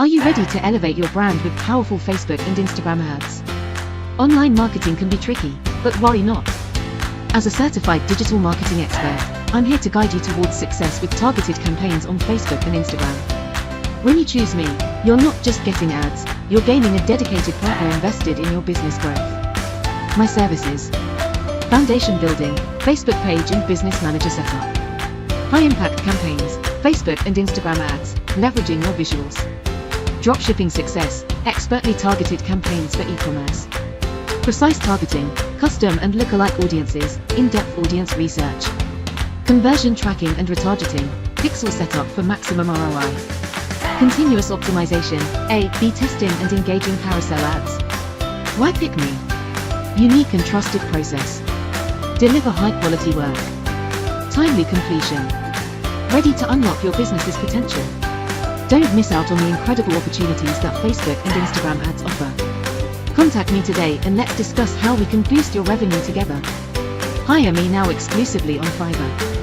Are you ready to elevate your brand with powerful Facebook and Instagram ads? Online marketing can be tricky, but worry not. As a certified digital marketing expert, I'm here to guide you towards success with targeted campaigns on Facebook and Instagram. When you choose me, you're not just getting ads, you're gaining a dedicated partner invested in your business growth. My services: foundation building, Facebook page and business manager setup. High impact campaigns, Facebook and Instagram ads, leveraging your visuals. Dropshipping success, expertly targeted campaigns for e-commerce. Precise targeting, custom and lookalike audiences, in-depth audience research. Conversion tracking and retargeting, pixel setup for maximum ROI. Continuous optimization, A/B testing and engaging carousel ads. Why pick me? Unique and trusted process. Deliver high-quality work. Timely completion. Ready to unlock your business's potential. Don't miss out on the incredible opportunities that Facebook and Instagram ads offer. Contact me today and let's discuss how we can boost your revenue together. Hire me now exclusively on Fiverr.